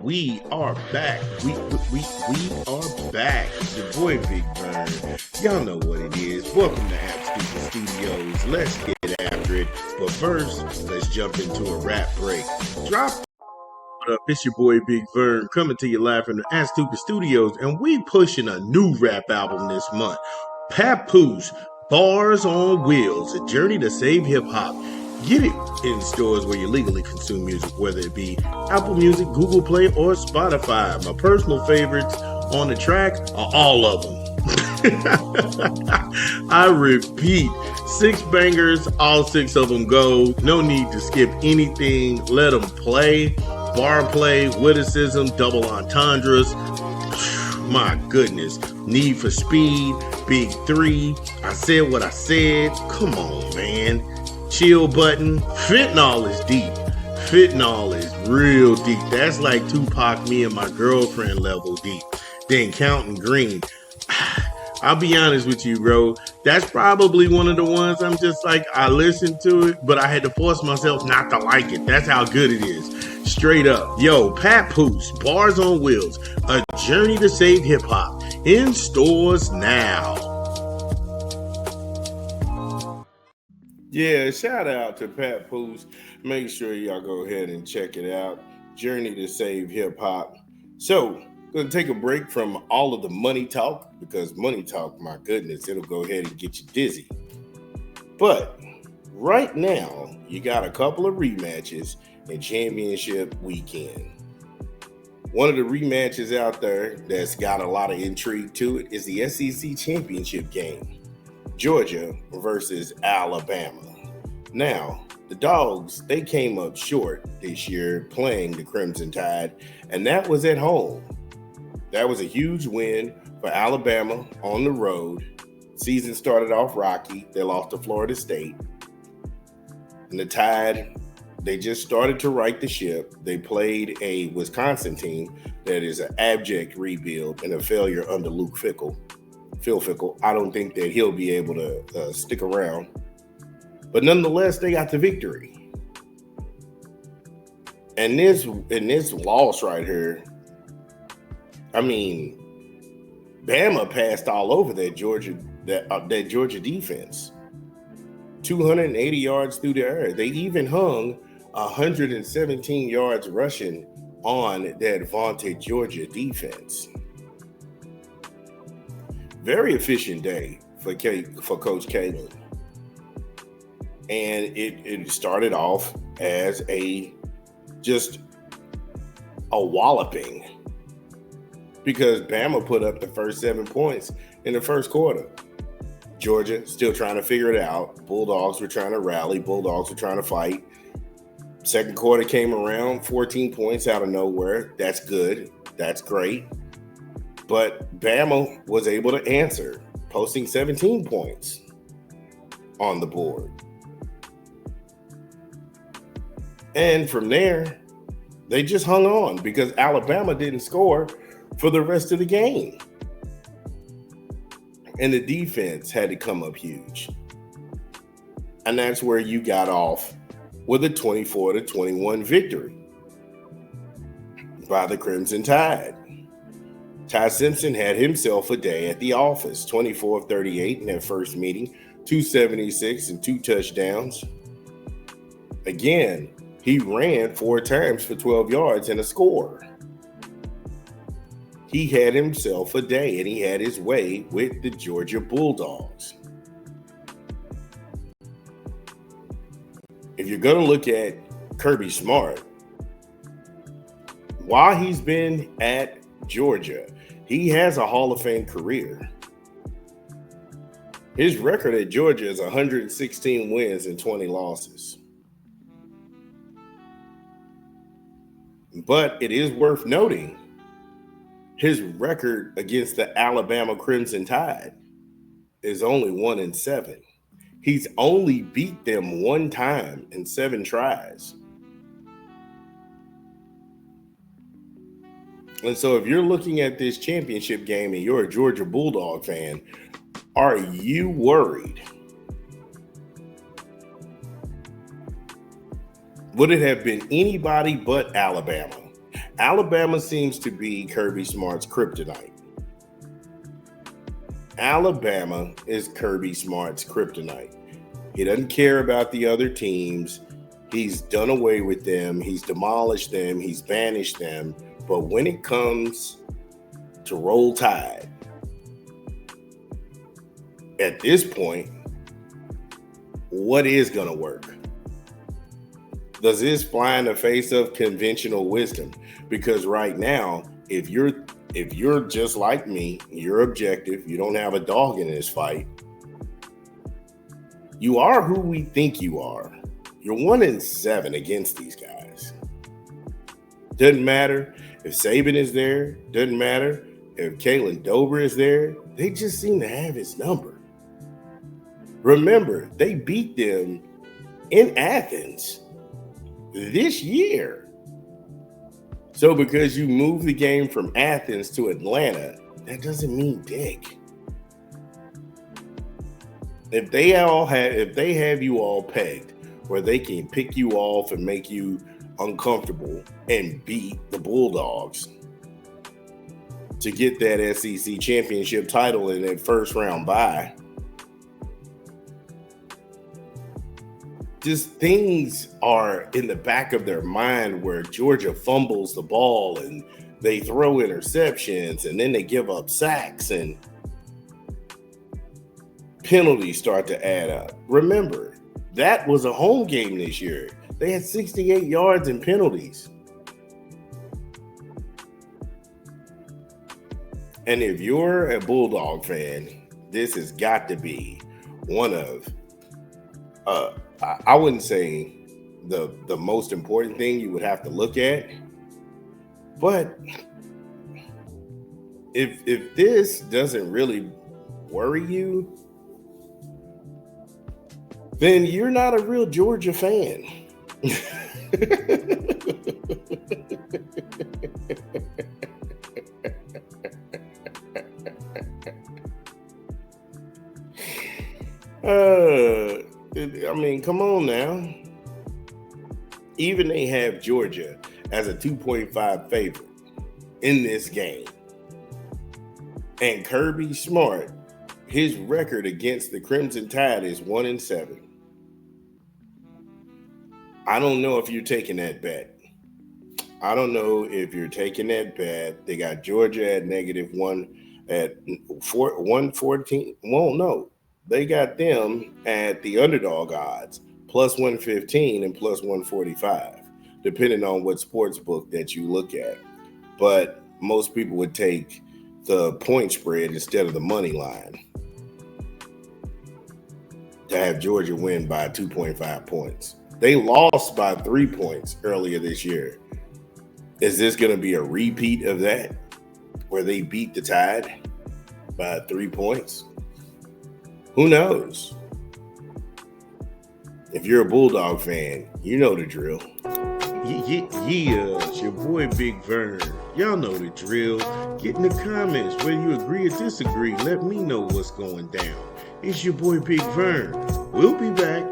we are back. We are back. The boy Big Vern. Y'all know what it is. Welcome to App Stupid Studios. Let's get after it. But first, let's jump into a rap break. Drop. What up? It's your boy Big Vern coming to you live from the App Stupid Studios, and we pushing a new rap album this month. Papoose, Bars on Wheels, a journey to save hip hop. Get it in stores where you legally consume music, whether it be Apple Music, Google Play, or Spotify. My personal favorites on the track are all of them. I repeat, 6 bangers, all 6 of them go. No need to skip anything. Let them play. Bar play, witticism, double entendres. My goodness. Need for Speed, Big 3. I said what I said. Come on, man. Chill button. Fentanyl is deep. Fentanyl is real deep. That's like Tupac, me and my girlfriend level deep. Then Counting Green. I'll be honest with you, bro. That's probably one of the ones I'm just like, I listened to it, but I had to force myself not to like it. That's how good it is. Straight up. Yo, Papoose, Bars on Wheels, a journey to save hip hop. In stores now. Yeah, shout out to Papoose. Make sure y'all go ahead and check it out. Journey to Save Hip Hop. So, going to take a break from all of the money talk, because money talk, my goodness, it'll go ahead and get you dizzy. But right now, you got a couple of rematches in championship weekend. One of the rematches out there that's got a lot of intrigue to it is the SEC championship game. Georgia versus Alabama. Now, the Dogs, they came up short this year playing the Crimson Tide, and that was at home. That was a huge win for Alabama on the road. Season started off rocky. They lost to Florida State. And the Tide, they just started to right the ship. They played a Wisconsin team that is an abject rebuild and a failure under Phil Fickle. I don't think that he'll be able to stick around. But nonetheless, they got the victory. And this loss right here, I mean, Bama passed all over that Georgia defense. 280 yards through the air. They even hung 117 yards rushing on that vaunted Georgia defense. Very efficient day for Coach Kalen. And it started off as just a walloping, because Bama put up the first 7 points in the first quarter. Georgia still trying to figure it out. Bulldogs were trying to rally. Bulldogs were trying to fight. Second quarter came around, 14 points out of nowhere. That's good. That's great. But Bama was able to answer, posting 17 points on the board. And from there, they just hung on because Alabama didn't score for the rest of the game. And the defense had to come up huge. And that's where you got off with a 24-21 victory by the Crimson Tide. Ty Simpson had himself a day at the office, 24 of 38 in that first meeting, 276 and 2 touchdowns. Again, he ran 4 times for 12 yards and a score. He had himself a day, and he had his way with the Georgia Bulldogs. If you're going to look at Kirby Smart, while he's been at Georgia, he has a Hall of Fame career. His record at Georgia is 116 wins and 20 losses. But it is worth noting, his record against the Alabama Crimson Tide is only 1-7. He's only beat them 1 time in 7 tries. And so if you're looking at this championship game and you're a Georgia Bulldog fan, are you worried? Would it have been anybody but Alabama? Alabama seems to be Kirby Smart's kryptonite. Alabama is Kirby Smart's kryptonite. He doesn't care about the other teams. He's done away with them. He's demolished them. He's banished them. But when it comes to Roll Tide, at this point, what is going to work? Does this fly in the face of conventional wisdom? Because right now, if you're just like me, you're objective, you don't have a dog in this fight, you are who we think you are. You're 1-7 against these guys. Doesn't matter if Saban is there. Doesn't matter if Kalen Dober is there. They just seem to have his number. Remember, they beat them in Athens this year. So because you move the game from Athens to Atlanta, that doesn't mean dick. If they have you all pegged where they can pick you off and make you uncomfortable and beat the Bulldogs to get that SEC championship title in that first round bye, just things are in the back of their mind where Georgia fumbles the ball and they throw interceptions and then they give up sacks and penalties start to add up. Remember, that was a home game this year. They had 68 yards in penalties. And if you're a Bulldog fan, this has got to be one of, I wouldn't say the most important thing you would have to look at, but if this doesn't really worry you, then you're not a real Georgia fan. I mean, come on now. Even they have Georgia as a 2.5 favorite in this game. And Kirby Smart, his record against the Crimson Tide is 1-7. I don't know if you're taking that bet. I don't know if you're taking that bet. They got Georgia at -1 at 114. Well, no. They got them at the underdog odds, +115 and +145, depending on what sports book that you look at. But most people would take the point spread instead of the money line to have Georgia win by 2.5 points. They lost by 3 points earlier this year. Is this going to be a repeat of that, where they beat the Tide by 3 points? Who knows? If you're a Bulldog fan, you know the drill. Yeah, it's your boy Big Vern. Y'all know the drill. Get in the comments whether you agree or disagree. Let me know what's going down. It's your boy Big Vern. We'll be back.